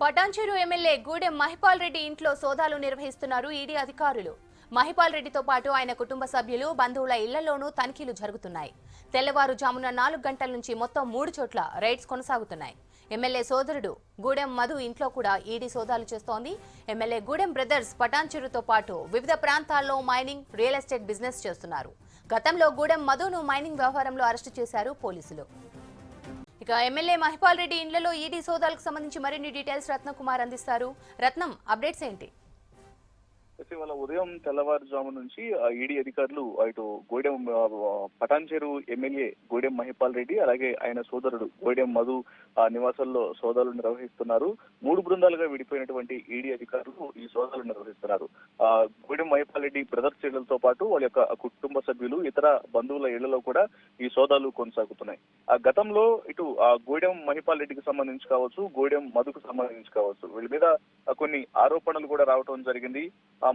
Patancheru MLA Gudem Mahipal Reddy ఇంట్లో సోదాలు నిర్వహిస్తున్నారు ఈడీ అధికారులు. మహిపాల్ రెడ్డితో పాటు ఆయన కుటుంబ సభ్యులు, బంధువుల ఇళ్లలోనూ తనిఖీలు జరుగుతున్నాయి. తెల్లవారుజామున 4 గంటల నుంచి మొత్తం 3 చోట్ల రైడ్స్ కొనసాగుతున్నాయి. ఎమ్మెల్యే సోదరుడు గూడెం మధు ఇంట్లో కూడా ఈడీ సోదాలు చేస్తోంది. ఎమ్మెల్యే గూడెం బ్రదర్స్ పటాన్చెరుతో పాటు వివిధ ప్రాంతాల్లో మైనింగ్, రియల్ ఎస్టేట్ బిజినెస్ చేస్తున్నారు. గతంలో గూడెం మధును మైనింగ్ వ్యవహారంలో అరెస్టు చేశారు పోలీసులు. ఇక ఎమ్మెల్యే మహిపాల్ రెడ్డి ఇండ్లలో ఈడీ సోదాలకు సంబంధించి మరిన్ని డీటెయిల్స్ రత్నకుమార్ అందిస్తారు. రత్నం, అప్డేట్స్ ఏంటి? ఇవాళ ఉదయం తెల్లవారుజాము నుంచి ఈడీ అధికారులు ఇటు గూడెం పటాన్చెరు ఎమ్మెల్యే గూడెం మహిపాల్ రెడ్డి అలాగే ఆయన సోదరుడు గూడెం మధు నివాసాల్లో సోదాలు నిర్వహిస్తున్నారు. 3 బృందాలుగా విడిపోయినటువంటి ఈడీ అధికారులు ఈ సోదాలు నిర్వహిస్తున్నారు. గూడెం మహిపాల్ రెడ్డి బ్రదర్స్ ఇళ్లతో పాటు వాళ్ళ యొక్క కుటుంబ సభ్యులు, ఇతర బంధువుల ఇళ్లలో కూడా ఈ సోదాలు కొనసాగుతున్నాయి. గతంలో ఇటు గూడెం మహిపాల్ రెడ్డికి సంబంధించి కావచ్చు, గూడెం మధుకు సంబంధించి కావచ్చు, వీళ్ళ మీద కొన్ని ఆరోపణలు కూడా రావటం జరిగింది.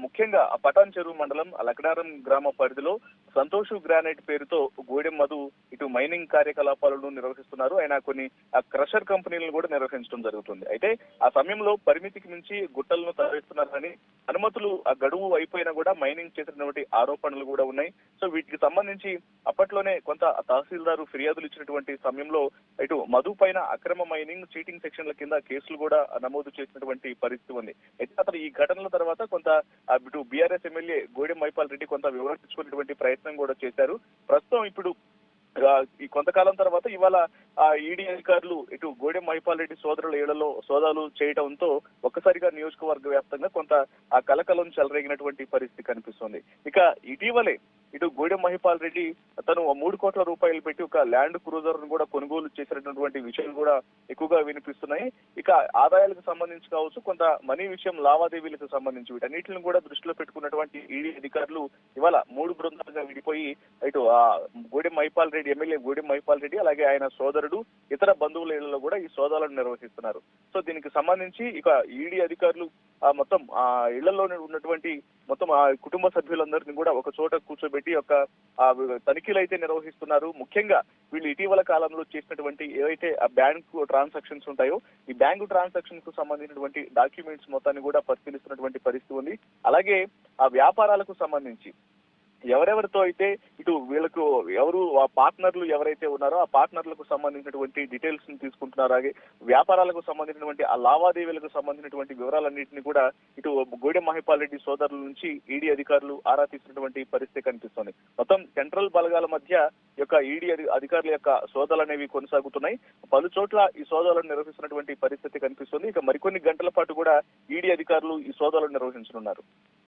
ముఖ్యంగా పటాన్చెరు మండలం లక్డారం గ్రామ పరిధిలో సంతోష్ గ్రానైట్ పేరుతో గూడెం మధు ఇటు మైనింగ్ కార్యకలాపాలను నిర్వహిస్తున్నారు. ఆయన కొన్ని క్రషర్ కంపెనీలను కూడా నిర్వహించడం జరుగుతుంది. అయితే ఆ సమయంలో పరిమితికి మించి గుట్టలను తరలిస్తున్నారని, అనుమతులు గడువు అయిపోయినా కూడా మైనింగ్ చేసినటువంటి ఆరోపణలు కూడా ఉన్నాయి. సో వీటికి సంబంధించి అప్పట్లోనే కొంత తహసీల్దారు ఫిర్యాదులు ఇచ్చినటువంటి సమయంలో ఇటు మధు పైన అక్రమ మైనింగ్, చీటింగ్ సెక్షన్ల కింద కేసులు కూడా నమోదు చేసినటువంటి పరిస్థితి ఉంది. అయితే అతను ఈ ఘటనల తర్వాత కొంత ఇటు బీఆర్ఎస్ ఎమ్మెల్యే గూడెం మహిపాల్ రెడ్డి కొంత వివరించుకునేటువంటి ప్రయత్నం కూడా చేశారు. ప్రస్తుతం ఇప్పుడు ఈ కొంతకాలం తర్వాత ఇవాళ ఈడీ అధికారులు ఇటు గూడెం మహిపాల్ రెడ్డి సోదరుల ఇళ్లలో సోదాలు చేయడంతో ఒక్కసారిగా నియోజకవర్గ వ్యాప్తంగా కొంత కలకలం చెలరేగినటువంటి పరిస్థితి కనిపిస్తుంది. ఇక ఇటీవలే ఇటు గూడెం మహిపాల్ రెడ్డి తను 3 కోట్ల రూపాయలు పెట్టి ఒక ల్యాండ్ క్రూజర్ ను కూడా కొనుగోలు చేసినటువంటి విషయాలు కూడా ఎక్కువగా వినిపిస్తున్నాయి. ఇక ఆదాయాలకు సంబంధించి కావచ్చు, కొంత మనీ విషయం, లావాదేవీలకు సంబంధించి వీటన్నిటిని కూడా దృష్టిలో పెట్టుకున్నటువంటి ఈడీ అధికారులు ఇవాళ 3 బృందాలుగా విడిపోయి ఇటు గూడెం మహిపాల్ రెడ్డి, ఎమ్మెల్యే గూడెం మహిపాల్ రెడ్డి అలాగే ఆయన సోదరుడు, ఇతర బంధువుల ఇళ్లలో కూడా ఈ సోదాలను నిర్వహిస్తున్నారు. సో దీనికి సంబంధించి ఇక ఈడీ అధికారులు మొత్తం ఇళ్లలోనే ఉన్నటువంటి మొత్తం కుటుంబ సభ్యులందరినీ కూడా ఒక చోట కూర్చోబెట్టి ఒక తనిఖీలు అయితే నిర్వహిస్తున్నారు. ముఖ్యంగా వీళ్ళు ఇటీవల కాలంలో చేసినటువంటి ఏవైతే బ్యాంకు ట్రాన్సాక్షన్స్ ఉంటాయో ఈ బ్యాంకు ట్రాన్సాక్షన్స్ కు సంబంధించినటువంటి డాక్యుమెంట్స్ మొత్తాన్ని కూడా పరిశీలిస్తున్నటువంటి పరిస్థితి ఉంది. అలాగే ఆ వ్యాపారాలకు సంబంధించి ఎవరెవరితో అయితే ఇటు వీళ్ళకు ఎవరు ఆ పార్ట్నర్లు ఎవరైతే ఉన్నారో ఆ పార్ట్నర్లకు సంబంధించినటువంటి డీటెయిల్స్ ని తీసుకుంటున్నారు. అలాగే వ్యాపారాలకు సంబంధించినటువంటి ఆ లావాదేవీలకు సంబంధించినటువంటి వివరాలన్నింటినీ కూడా ఇటు గూడెం మహిపాల్ రెడ్డి సోదరుల నుంచి ఈడీ అధికారులు ఆరా తీసినటువంటి పరిస్థితి కనిపిస్తుంది. మొత్తం సెంట్రల్ బలగాల మధ్య యొక్క ఈడీ అధికారుల యొక్క సోదాలు అనేవి కొనసాగుతున్నాయి. పలు చోట్ల ఈ సోదాలను నిర్వహిస్తున్నటువంటి పరిస్థితి కనిపిస్తుంది. ఇక మరికొన్ని గంటల పాటు కూడా ఈడీ అధికారులు ఈ సోదాలను నిర్వహించనున్నారు.